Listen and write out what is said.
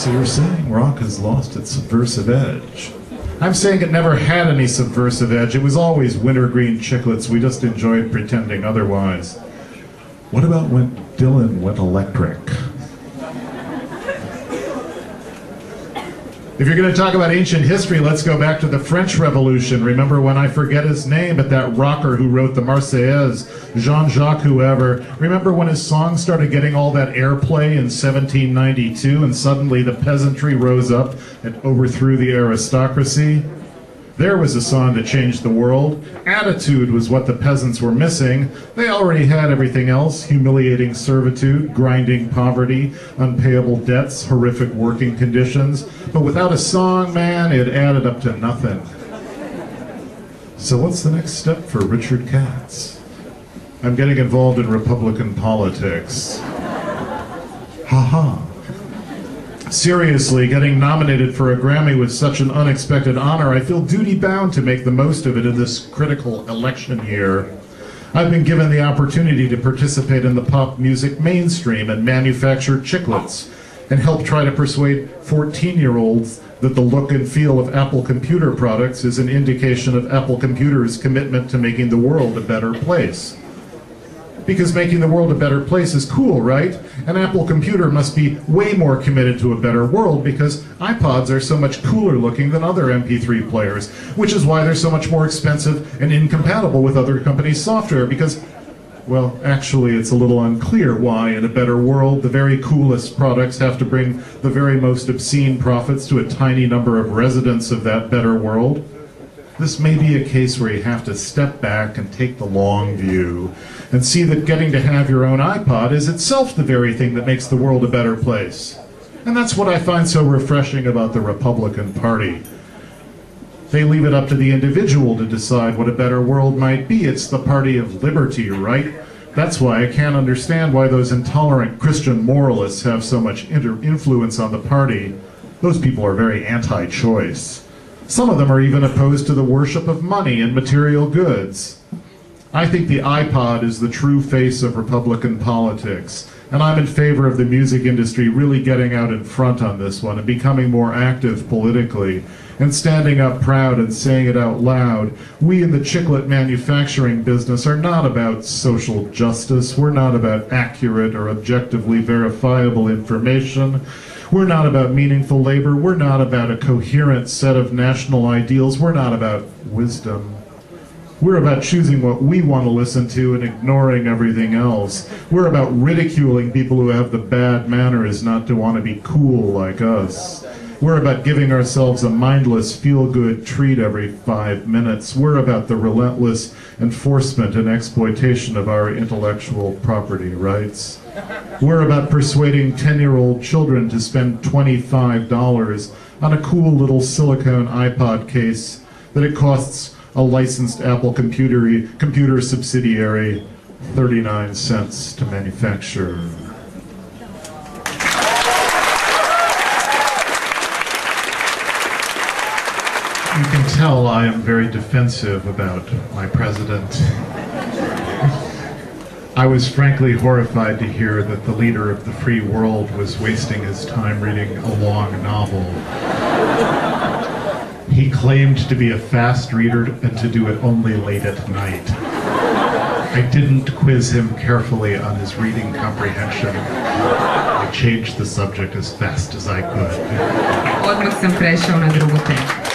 So you're saying rock has lost its subversive edge? I'm saying it never had any subversive edge. It was always wintergreen chiclets. We just enjoyed pretending otherwise. What about when Dylan went electric? If you're going to talk about ancient history, let's go back to the French Revolution. Remember when, I forget his name, but that rocker who wrote the Marseillaise, Jean-Jacques whoever, remember when his song started getting all that airplay in 1792 and suddenly the peasantry rose up and overthrew the aristocracy? There was a song that changed the world. Attitude was what the peasants were missing. They already had everything else: humiliating servitude, grinding poverty, unpayable debts, horrific working conditions. But without a song, man, it added up to nothing. So what's the next step for Richard Katz? I'm getting involved in Republican politics. Ha-ha. Seriously, getting nominated for a Grammy with such an unexpected honor, I feel duty-bound to make the most of it in this critical election year. I've been given the opportunity to participate in the pop music mainstream and manufacture chiclets and help try to persuade 14-year-olds that the look and feel of Apple computer products is an indication of Apple Computer's commitment to making the world a better place. Because making the world a better place is cool, right? An Apple computer must be way more committed to a better world because iPods are so much cooler looking than other MP3 players, which is why they're so much more expensive and incompatible with other companies' software because, well, actually it's a little unclear why in a better world the very coolest products have to bring the very most obscene profits to a tiny number of residents of that better world. This may be a case where you have to step back and take the long view and see that getting to have your own iPod is itself the very thing that makes the world a better place. And that's what I find so refreshing about the Republican Party. They leave it up to the individual to decide what a better world might be. It's the party of liberty, right? That's why I can't understand why those intolerant Christian moralists have so much influence on the party. Those people are very anti-choice. Some of them are even opposed to the worship of money and material goods. I think the iPod is the true face of Republican politics, and I'm in favor of the music industry really getting out in front on this one and becoming more active politically and standing up proud and saying it out loud. We in the chiclet manufacturing business are not about social justice. We're not about accurate or objectively verifiable information. We're not about meaningful labor. We're not about a coherent set of national ideals. We're not about wisdom. We're about choosing what we want to listen to and ignoring everything else. We're about ridiculing people who have the bad manners not to want to be cool like us. We're about giving ourselves a mindless feel-good treat every 5 minutes. We're about the relentless enforcement and exploitation of our intellectual property rights. We're about persuading 10-year-old children to spend $25 on a cool little silicone iPod case that it costs a licensed Apple computer subsidiary 39 cents to manufacture. You can tell I am very defensive about my president. I was frankly horrified to hear that the leader of the free world was wasting his time reading a long novel. He claimed to be a fast reader and to do it only late at night. I didn't quiz him carefully on his reading comprehension. I changed the subject as fast as I could. Odmah sam prešao na drugu temu.